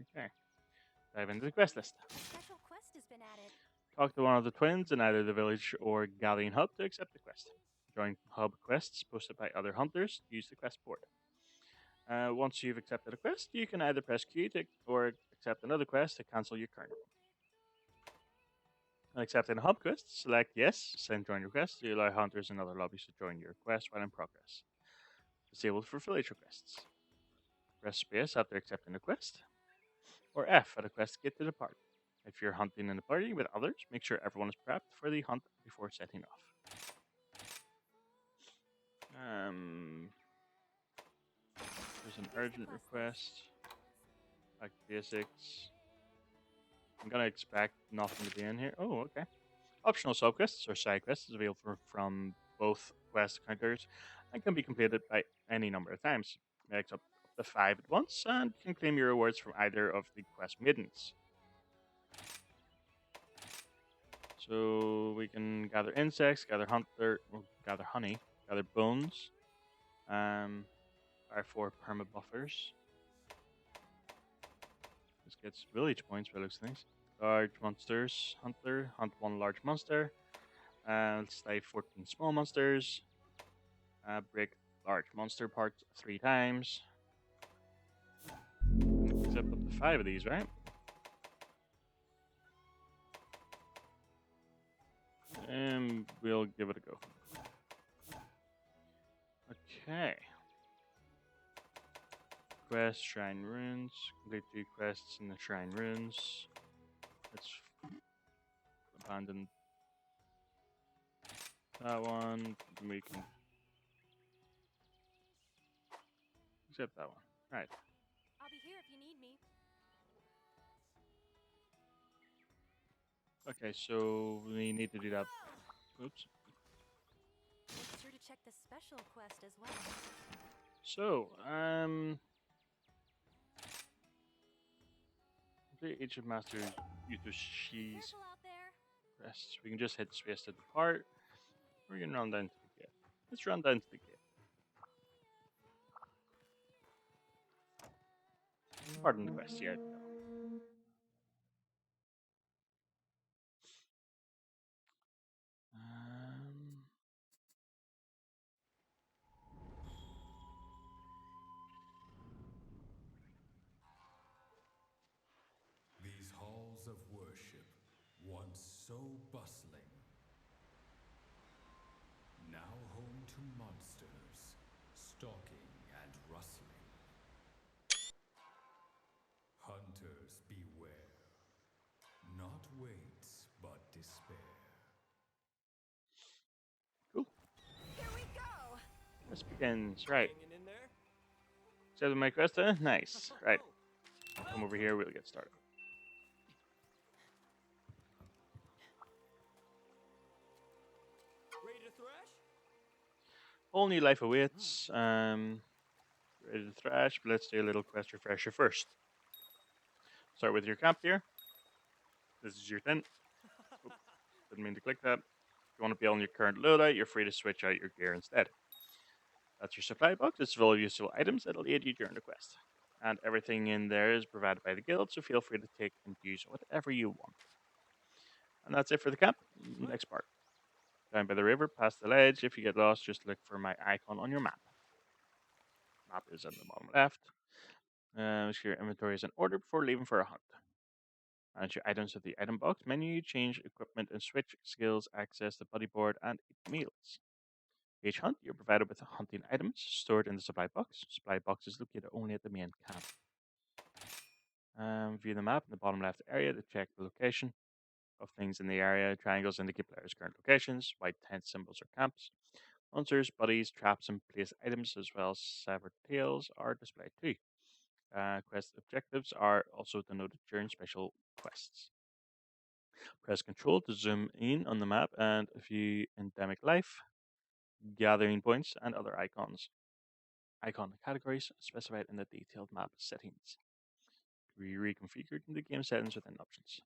Okay. Dive into the quest list. A special quest has been added. Talk to one of the twins in either the village or Galleon hub to accept the quest. Join hub quests posted by other hunters. Use the quest board. Once you've accepted a quest, you can either press Q to, or accept another quest to cancel your current one. On accepting a hub quest, select Yes, send join request to allow hunters in other lobbies to join your quest while in progress. Disabled for village requests. Press space after accepting the quest, or F at a quest gate to depart. If you're hunting in a party with others, make sure everyone is prepped for the hunt before setting off. There's an urgent request. Back to basics. I'm gonna expect nothing to be in here. Oh, okay. Optional subquests or side quests is available from both quest counters and can be completed by any number of times. Makes up to 5 at once and can claim your rewards from either of the quest maidens. So we can gather insects, gather honey, gather bones, fire 4 perma buffers. This gets village points by looks of things. Large monsters, hunter, hunt 1 large monster, slay 14 small monsters, break large monster parts 3 times. Except up to 5 of these, right? And we'll give it a go. Okay. Quest, Shrine Runes. Complete 2 quests in the Shrine Runes. Let's abandon that one. We can accept that one. Right. I'll be here if you need me. Okay, so we need to do that. Oops. Make sure to check the special quest as well. So, complete each of Master Yutoshi's Careful out there. quests. We can just hit space to depart. We can run down to the gate. Let's run down to the gate. Pardon the quest, yeah. Um, These halls of worship, once so bustling, now home to monsters, stalking and rustling. Hunters beware, not waits but despair. cool. Here we go. Quest begins. Right. Hanging in there? Set my quest, Nice. Right. Come over here, we'll get started. Ready to thrash? Whole new life awaits. Ready to thrash, but let's do a little quest refresher first. Start with your camp here. This is your tent. Oop, didn't mean to click that. If you want to be on your current loadout, you're free to switch out your gear instead. That's your supply box. It's full of useful items that'll aid you during the quest. And everything in there is provided by the guild, so feel free to take and use whatever you want. And that's it for the camp. Next part. Down by the river, past the ledge. If you get lost, just look for my icon on your map. Map is on the bottom left. Make sure your inventory is in order before leaving for a hunt. Manage your items with the item box menu, change equipment and switch skills, access the buddy board, and eat meals. Each hunt, you're provided with hunting items stored in the supply box. Supply box is located only at the main camp. View the map in the bottom left area to check the location of things in the area. Triangles indicate players' current locations. White tent symbols are camps. Monsters, buddies, traps, and place items, as well as severed tails, are displayed too. Quest objectives are also denoted during special quests. Press Control to zoom in on the map and view endemic life, gathering points, and other icons. Icon categories specified in the detailed map settings. To be reconfigured in the game settings within options.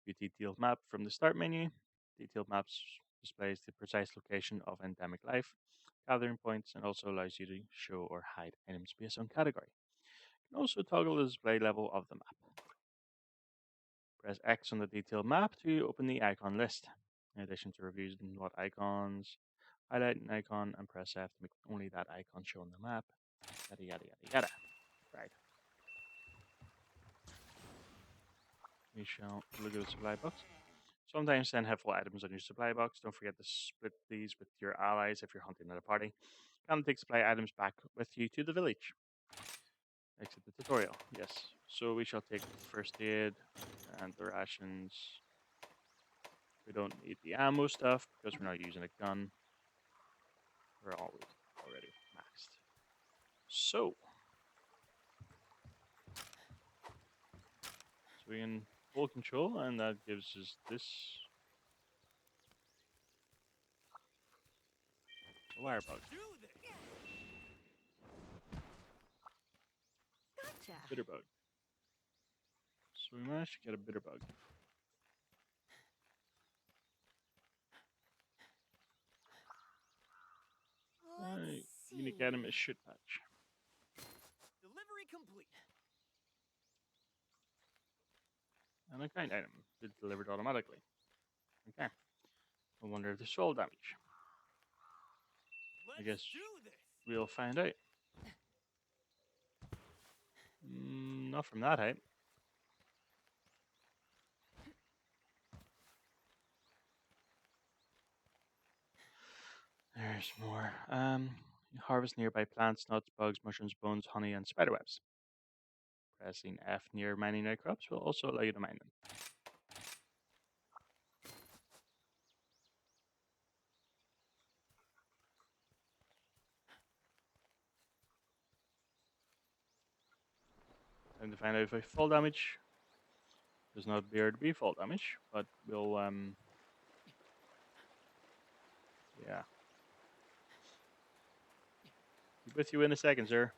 View detailed map from the start menu. Detailed maps displays the precise location of endemic life, gathering points, and also allows you to show or hide items based on category. Also toggle the display level of the map. Press X on the detailed map to open the icon list. In addition to reviews and what icons, highlight an icon and press F to make only that icon show on the map. Yada yada yada yada. Right. We shall look at the supply box. Sometimes send helpful items on your supply box. Don't forget to split these with your allies if you're hunting at a party. Come take supply items back with you to the village. Exit the tutorial. Yes. So we shall take the first aid and the rations. We don't need the ammo stuff because we're not using a gun. We're already maxed. So we can full control, and that gives us this wire bug, Gotcha. bitter bug. So we managed to get a bitter bug. Let's Unique see. item is shoot patch. Delivery complete. And a kind item. It's delivered automatically. Okay. I wonder if there's fall damage. I guess Let's do this. we'll find out. Not from that height. There's more. Harvest nearby plants, nuts, bugs, mushrooms, bones, honey, and spiderwebs. Pressing F near mining outcrops will also allow you to mine them. Time to find out if I fall damage. Does not appear to be fall damage, but we'll yeah. Be with you in a second, sir.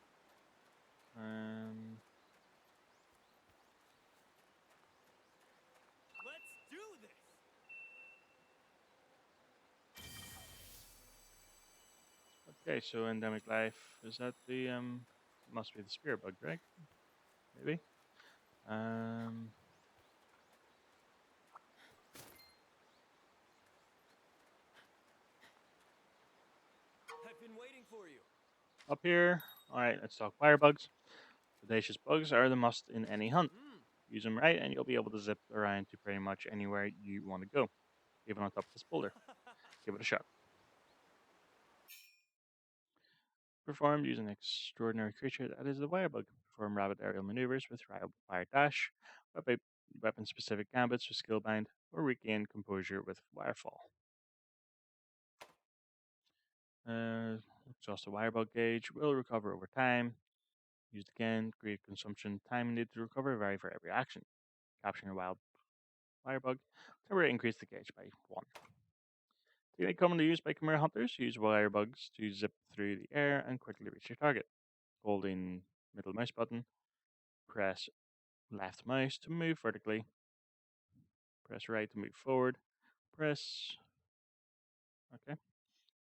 Let's do this. Okay, so endemic life, is that the must be the spear bug, right? Maybe. I've been waiting for you. Up here. Alright, let's talk fire bugs. Predaceous bugs are the must in any hunt. Use them right and you'll be able to zip around to pretty much anywhere you want to go. Even on top of this boulder. Give it a shot. Performed using an extraordinary creature that is the wire bug. Perform rapid aerial maneuvers with wire dash, weapon specific gambits with skill bind, or regain composure with wirefall. Exhaust the wire bug gauge will recover over time. Used again, great consumption time needed to recover vary for every action. Capturing a wild wire bug temporarily increase the gauge by 1. Technique commonly used by Khmer hunters use wire bugs to zip through the air and quickly reach your target. Holding middle mouse button, press left mouse to move vertically, press right to move forward, press okay,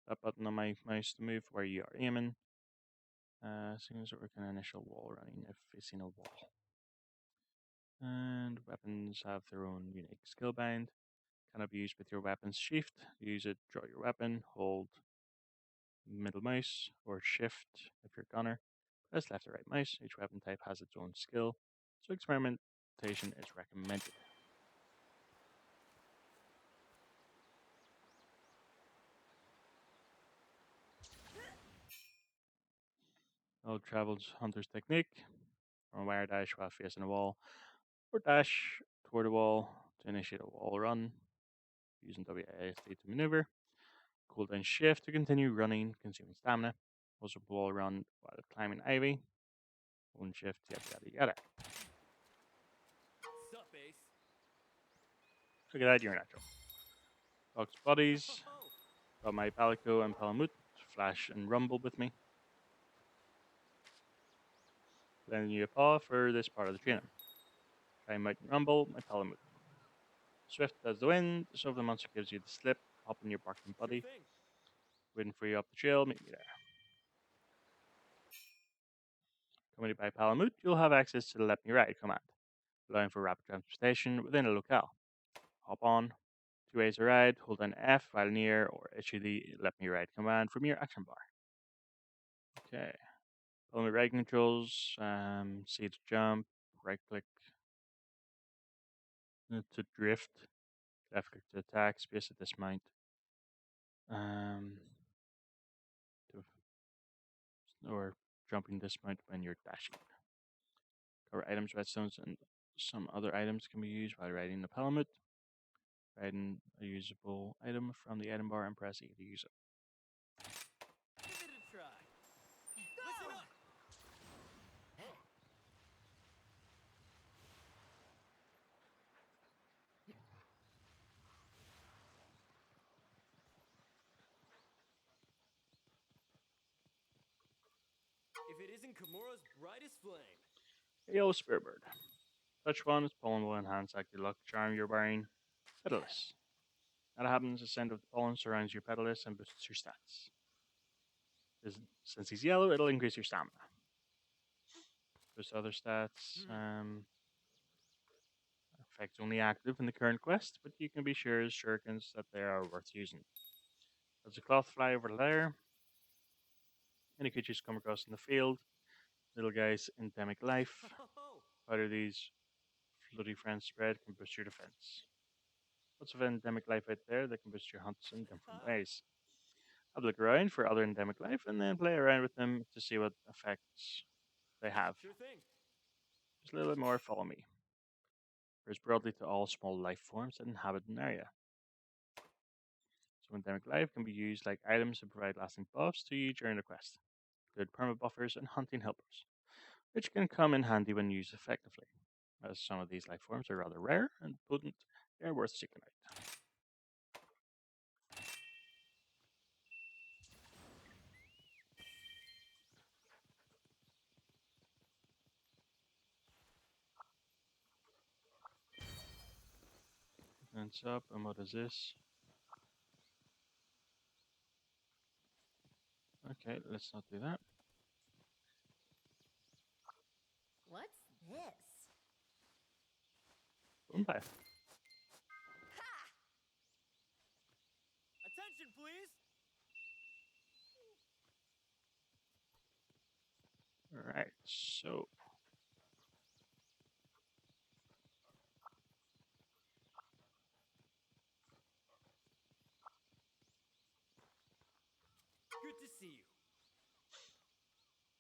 that button on my mouse to move where you are aiming. Seems to work an initial wall running if facing a wall. And weapons have their own unique skill bind. Cannot be used with your weapon's shift. Use it, draw your weapon, hold middle mouse or shift if you're gunner. Press left or right mouse. Each weapon type has its own skill, so experimentation is recommended. Well traveled hunter's technique. From wire dash while facing a wall, or dash toward a wall to initiate a wall run. Using WASD to maneuver. Cooldown shift to continue running, consuming stamina. Also wall run while climbing ivy. One shift, yada yada yada. Sup, Ace? Look at that, you're natural. Fox Buddies. Got my Palico and Palamute. Flash and Rumble with me. Lending you a paw for this part of the training. Time Might and Rumble, my Palamute. Swift as the wind, so if the monster gives you the slip, hop on your barking buddy. Sure thing. Waiting for you up the trail, meet me there. Coming by Palamute, you'll have access to the Let Me Ride command, allowing for rapid transportation within a locale. Hop on. Two ways to ride, hold down F while near, or issue the Let Me Ride command from your action bar. Okay. Palamute ride controls, C to jump, right click to drift, left click to attack, space to dismount. Or jumping dismount when you're dashing. Cover items, redstones, and some other items can be used while riding the Palamute. Riding a usable item from the item bar and press E to use it. Give it a try. Listen up. If it isn't Kimura's brightest flame. Yellow Spearbird. Touch one, pollen will enhance active luck charm you're wearing. Pedalist. That happens, the scent of the pollen surrounds your pedalist and boosts your stats. Since he's yellow, it'll increase your stamina. Boost other stats. Effects only active in the current quest, but you can be sure as shurikens that they are worth using. There's a cloth fly over there. Any creatures come across in the field. Little guys, endemic life. Powder these floody friends spread can boost your defense. Lots of endemic life out there that can boost your hunts in different ways. Have a look around for other endemic life and then play around with them to see what effects they have. Sure thing. Just a little bit more, follow me. Refers broadly to all small life forms that inhabit an area. So endemic life can be used like items to provide lasting buffs to you during the quest. Good perma buffers and hunting helpers, which can come in handy when used effectively. As some of these life forms are rather rare and potent, they are worth seeking out. Hands up, and what is this? Okay, let's not do that. What's this? Boompa. Attention, please. Alright, so Good to see you.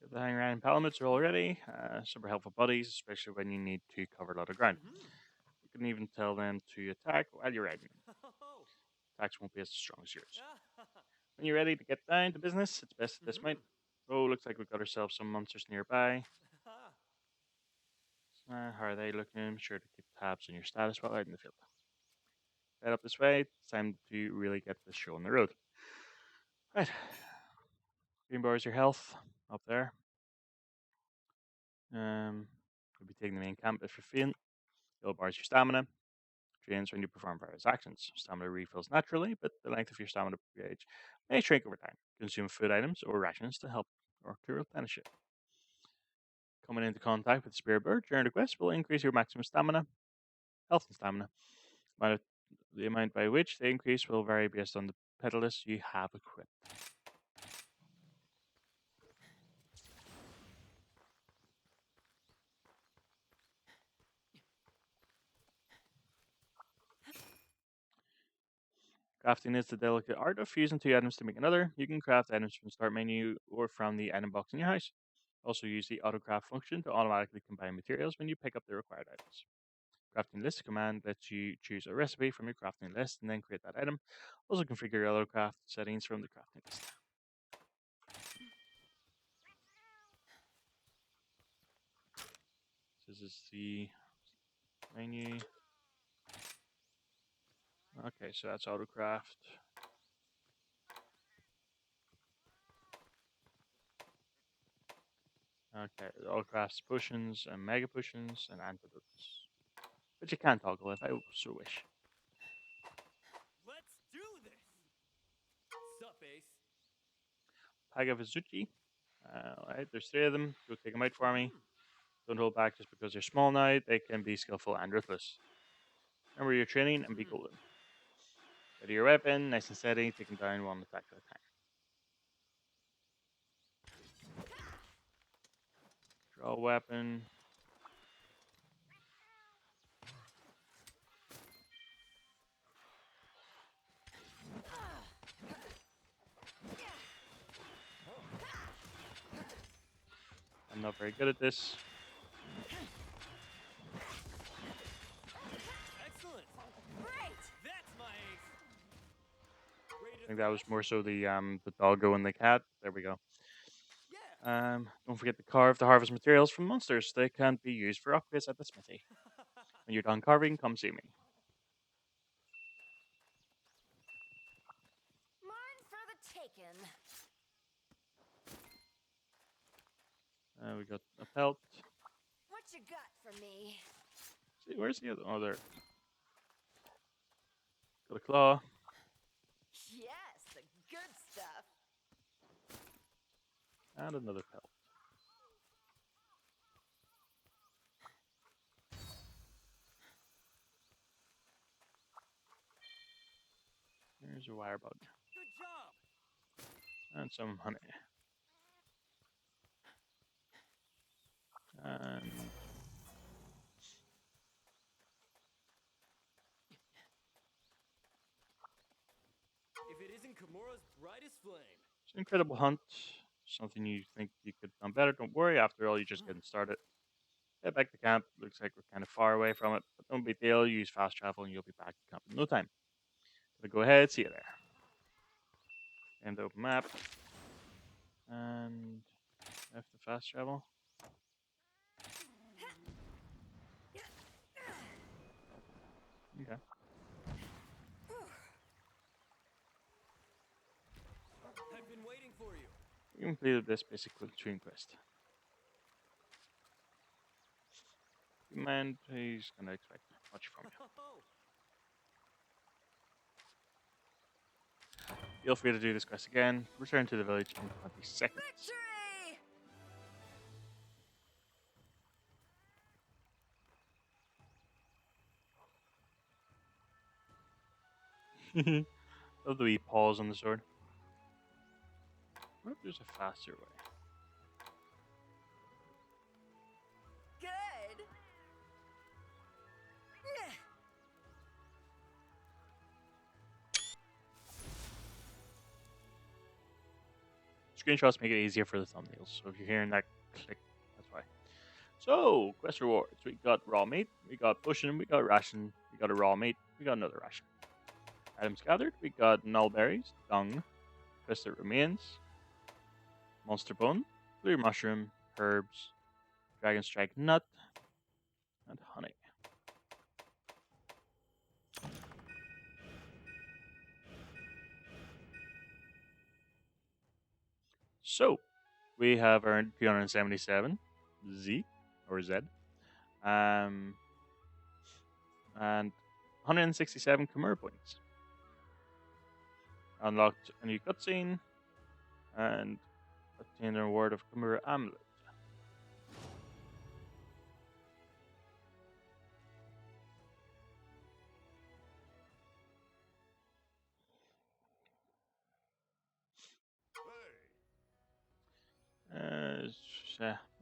get the hang around. Palamutes are already super helpful buddies, especially when you need to cover a lot of ground. You can even tell them to attack while you're riding. Attacks won't be as strong as yours. When you're ready to get down to business, it's best to dismount. Oh, looks like we've got ourselves some monsters nearby. How are they looking? Be sure to keep tabs on your status while out in the field. Head up this way. It's time to really get this show on the road. Right. Green bar is your health up there. You'll be taking the main camp if you're faint. Yellow bar is your stamina. Drains when you perform various actions. Stamina refills naturally, but the length of your stamina gauge may shrink over time. Consume food items or rations to help or to replenish it. Coming into contact with Spearbird during the quest will increase your maximum stamina, health, and stamina. The amount by which they increase will vary based on the pedalist you have equipped. Crafting is the delicate art of fusing two items to make another. You can craft items from the start menu or from the item box in your house. Also use the autocraft function to automatically combine materials when you pick up the required items. Crafting list command lets you choose a recipe from your crafting list and then create that item. Also configure your autocraft settings from the crafting list. This is the menu. Okay, so that's autocraft. Okay, autocrafts potions and mega potions and antidotes, which you can toggle if I so wish. Let's do this. Sup, Ace? Pagavizuchi. Alright, there's three of them. Go take them out for me. Hmm. Don't hold back just because they're small now. They can be skillful and ruthless. Remember your training and be Hmm. golden. Ready your weapon, nice and steady, taking down one attack at a time. Draw a weapon. I'm not very good at this. Excellent. Great! That's my ace. Ready I to think that was thrash? more so the doggo and the cat. There we go. Yeah. Don't forget to carve the harvest materials from monsters. They can be used for upgrades at the smithy. When you're done carving, come see me. Mine for the taken. We got a pelt. What you got for me? See, where's the other? Oh, there. Got a claw Yes, the good stuff. and another pelt. There's a wire bug Good job. and some honey. And If it isn't Kimura's brightest flame. it's an incredible hunt. Something you think you could have done better. Don't worry. After all, you're just getting started. Head back to camp. Looks like we're kind of far away from it, but don't be deal. Use fast travel, and you'll be back to camp in no time. Gonna go ahead. See you there. And open map. And F the fast travel. Okay. I've been waiting for you. You completed this basic quick dream quest. Man, he's gonna expect much from you. Feel free to do this quest again. Return to the village in 20 seconds. Victory! Love the wee pause on the sword. What if there's a faster way? Good. Screenshots make it easier for the thumbnails, so if you're hearing that click, that's why. So, quest rewards. We got raw meat, we got pushing, we got ration, we got a raw meat, we got another ration. Items gathered, we got null berries, dung, twisted remains, monster bone, blue mushroom, herbs, dragon strike nut, and honey. So, we have earned 377 Z or Z, um, and 167 Kimura points. Unlocked a new cutscene, and obtained a reward of Kimura Amulet.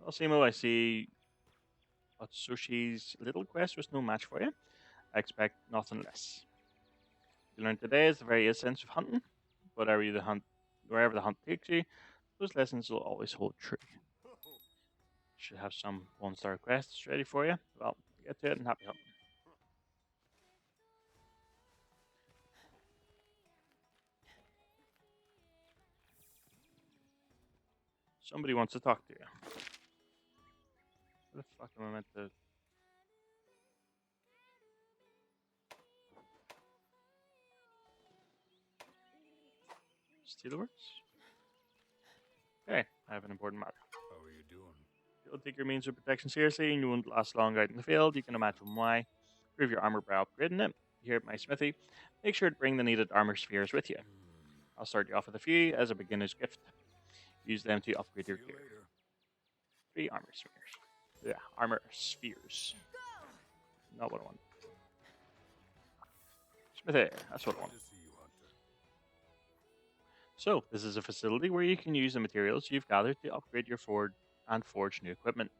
Osimo, I see Atsushi's little quest was no match for you. I expect nothing less. You learned today is the very essence of hunting. Wherever the hunt takes you, those lessons will always hold true. Should have some 1-star quests ready for you. Well, get to it and happy hunting. Somebody wants to talk to you. What the fuck am I meant to? Steelworks? Okay, I have an important matter. How are you doing? You'll take your means of protection seriously and you won't last long out in the field. You can imagine why. Improve your armor by upgrading it. Here at my smithy, make sure to bring the needed armor spheres with you. I'll start you off with a few as a beginner's gift. Use them to upgrade See your you gear. later. 3 armor spheres. Yeah, armor spheres. Not what I want. Smithy, that's what I want. Glad to see you, Hunter. So, this is a facility where you can use the materials you've gathered to upgrade your forge and forge new equipment.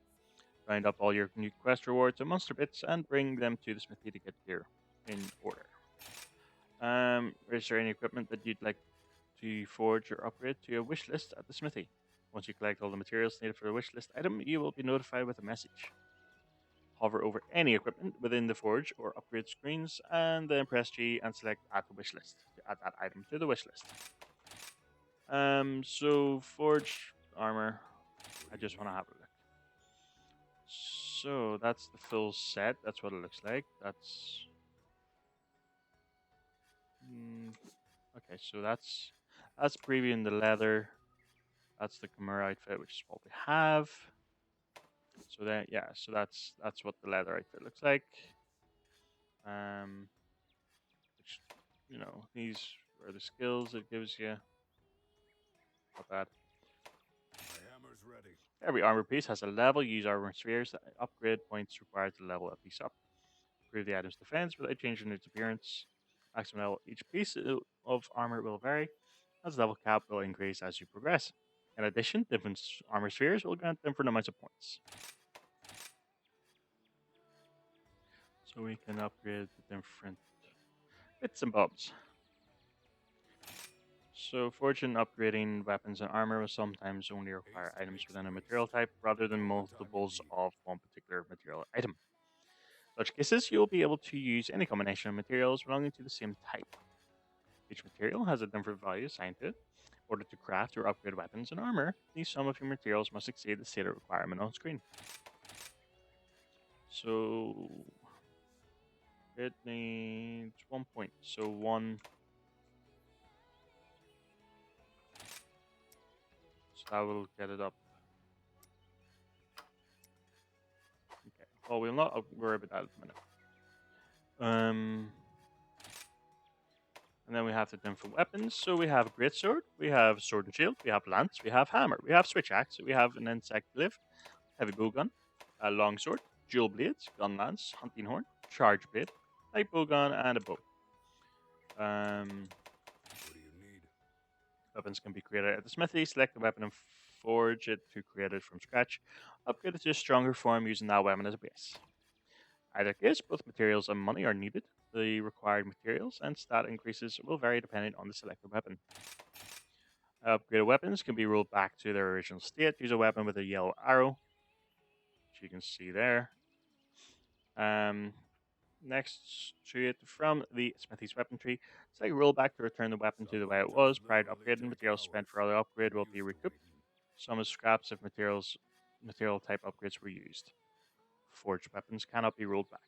Round up all your new quest rewards and monster bits and bring them to the smithy to get gear in order. Is there any equipment that you'd like to forge or upgrade to your wish list at the smithy? Once you collect all the materials needed for a wish list item, you will be notified with a message. Hover over any equipment within the forge or upgrade screens and then press G and select add to wish list to add that item to the wish list. So forge armor. I just want to have a look. So that's the full set. That's what it looks like. That's okay. So that's previewing the leather. That's the Khmer outfit, which is what we have. So then, yeah. So that's what the leather outfit looks like. Which these are the skills it gives you. Not bad. My hammer's ready. Every armor piece has a level. Use armor spheres. Upgrade points required to level a piece up. Improve the item's defense without changing its appearance. Maximum level each piece of armor will vary, as the level cap will increase as you progress. In addition, different armor spheres will grant different amounts of points. So we can upgrade the different bits and bobs. So, fortune upgrading weapons and armor will sometimes only require items within a material type rather than multiples of one particular material item. In such cases, you will be able to use any combination of materials belonging to the same type. Each material has a different value assigned to it. In order to craft or upgrade weapons and armor, the sum of your materials must exceed the stated requirement on screen. So, it needs 1 point. So, 1. So, that will get it up. Okay. Well, we'll not worry about that at the minute. And then we have the different weapons. So we have a greatsword, we have sword and shield, we have lance, we have hammer, we have switch axe, we have an insect glaive, heavy bowgun, a longsword, dual blades, gun lance, hunting horn, charge blade, light bowgun, and a bow. What do you need? Weapons can be created at the smithy. Select the weapon and forge it to create it from scratch. Upgrade it to a stronger form using that weapon as a base. Either case, both materials and money are needed. The required materials and stat increases will vary depending on the selected weapon. Upgraded weapons can be rolled back to their original state. Use a weapon with a yellow arrow, which you can see there. Next to it from the smithy's weapon tree, select roll back to return the weapon to the way it was. Prior to upgrading, materials spent for other upgrade will be recouped. Some is scraps if material type upgrades were used. Forged weapons cannot be rolled back.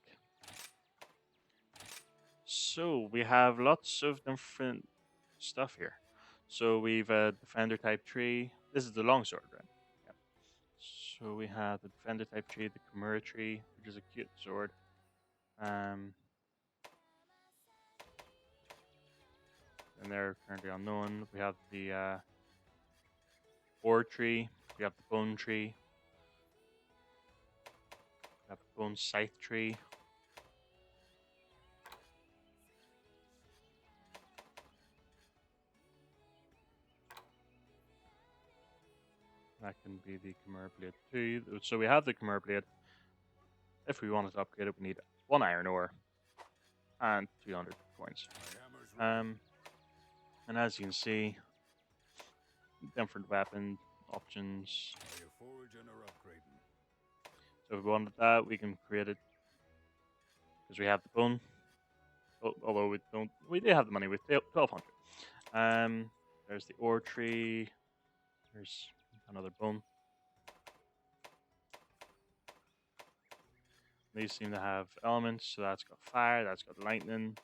So we have lots of different stuff here. So we've a defender type tree. This is the longsword, right? Yep. So we have the defender type tree, the Chimera tree, which is a cute sword. And they're currently unknown. We have the ore tree. We have the bone tree. We have the bone scythe tree. That can be the Chimera blade too. So we have the Chimera blade. If we wanted to upgrade it, we need 1 iron ore and 200 coins. My hammer's ready. And as you can see, different weapon options. Are you foraging or upgrading? So if we wanted that, we can create it because we have the bone. Although we don't, we do have the money with 1200. There's the ore tree. There's another bone. These seem to have elements, so that's got fire, that's got lightning,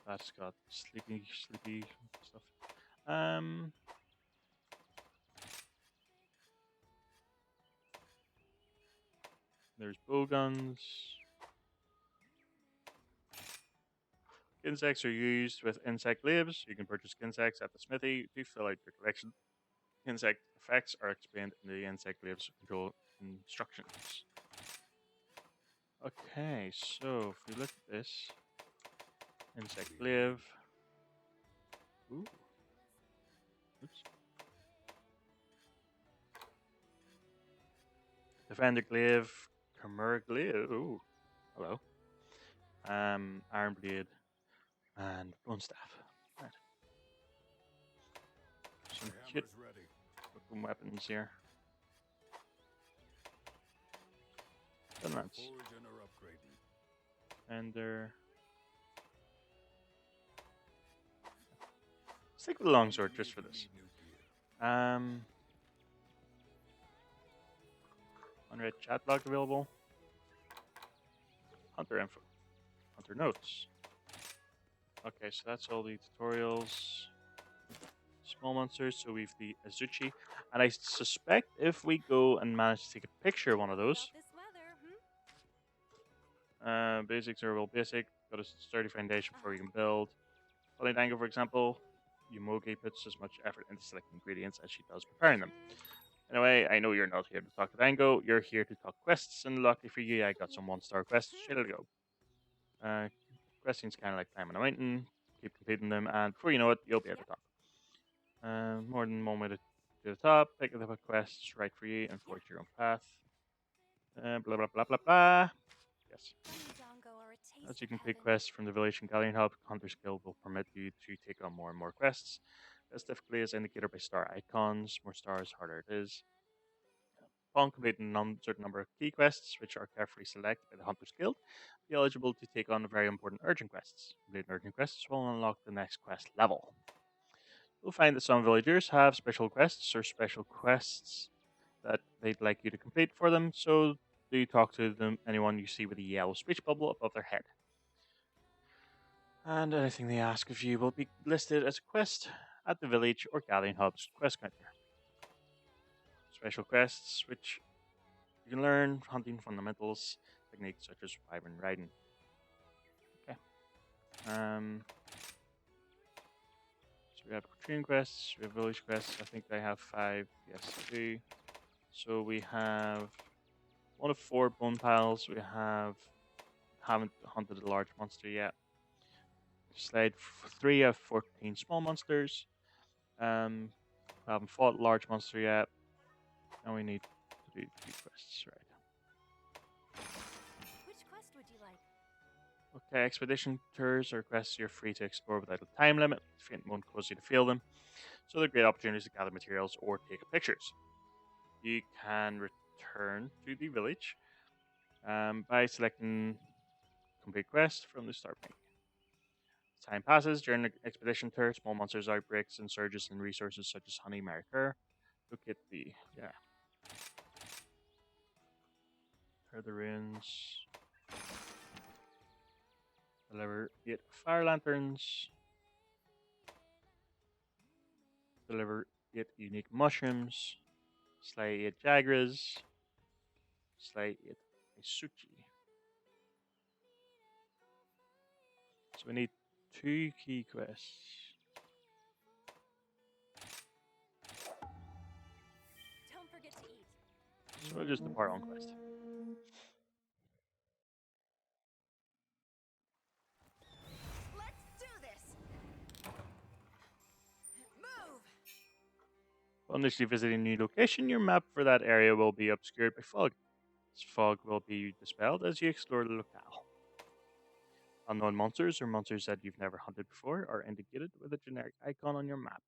that's got sleepy stuff. There's bow guns. Insects are used with insect glaives. You can purchase insects at the smithy to fill out your collection. Insect effects are explained in the insect lives control instructions. Okay, so if we look at this, insect live. Ooh. Oops. Defender glaive, Chimera glaive. Ooh, hello. Iron blade and bone staff. Right. My Some cute hammer's ready. looking weapons here. Gun lance. Foraging or upgrading. And they're. Stick with the longsword just for this. Need new gear. Unread chat log available. Hunter info. Hunter notes. Okay, so that's all the tutorials. Small monsters, so we've the Azuchi. And I suspect if we go and manage to take a picture of one of those, About this weather, basics are real basic, got a sturdy foundation before you can build. Funny Dango, for example, Yumogi puts as much effort into selecting ingredients as she does preparing them. Anyway, I know you're not here to talk to Dango, you're here to talk quests, and lucky for you, I got some 1-star quests ready to go. Questing's kind of like climbing a mountain, keep completing them, and before you know it, you'll be at the top. More than one way to the top, pick up quests right for you and forge your own path. Blah blah blah blah blah. Yes. As you complete quests from the village and Galleon Hub, Hunter's Guild will permit you to take on more and more quests. This difficulty is indicated by star icons. More stars, harder it is. Upon completing a certain number of key quests, which are carefully selected by the Hunter's Guild, be eligible to take on very important urgent quests. Completing urgent quests will unlock the next quest level. You'll find that some villagers have special quests or special quests that they'd like you to complete for them, so do talk to them, anyone you see with a yellow speech bubble above their head. And anything they ask of you will be listed as a quest at the village or Galleon Hub's quest counter. Special quests, which you can learn hunting fundamentals, techniques such as wyvern riding. Okay. So we have training quests, we have village quests. I think I have 5. Yes, 2. So we have 1 of 4 bone piles. We haven't hunted a large monster yet. Slayed 3 of 14 small monsters. We haven't fought a large monster yet. And we need to do 3 quests, right? which quest would you like? Okay, expedition tours are quests you're free to explore without a time limit. Fate won't cause you to fail them, so they're great opportunities to gather materials or take pictures. You can return to the village by selecting complete quest from the start menu. As time passes during the expedition tour, small monsters, outbreaks, and surges in resources such as honey may occur. Look at the the ruins. Deliver 8 fire lanterns. Deliver 8 unique mushrooms. Slay 8 jagras. Slay 8 Isuchi. So we need 2 key quests. Don't forget to eat. So we'll just depart on quest. Let's do this. Move. Upon initially visiting a new location, your map for that area will be obscured by fog. This fog will be dispelled as you explore the locale. Unknown monsters or monsters that you've never hunted before are indicated with a generic icon on your map.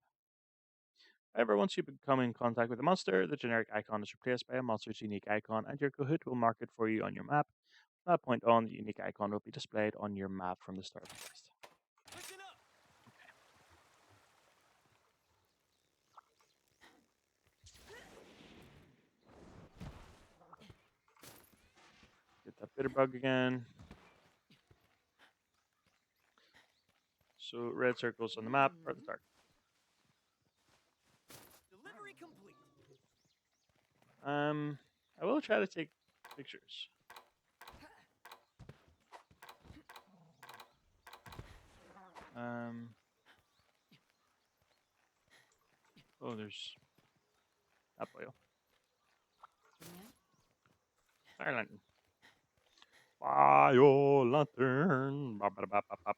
However, once you become in contact with a monster, the generic icon is replaced by a monster's unique icon, and your Kahoot will mark it for you on your map. From that point on, the unique icon will be displayed on your map from the start of the quest. Listen up. Get that bitter bug again. So red circles on the map are the target. Delivery complete. I will try to take pictures. Oh, there's Apoyo. Fire lantern. Fire lantern. Ba, ba, ba, ba, ba,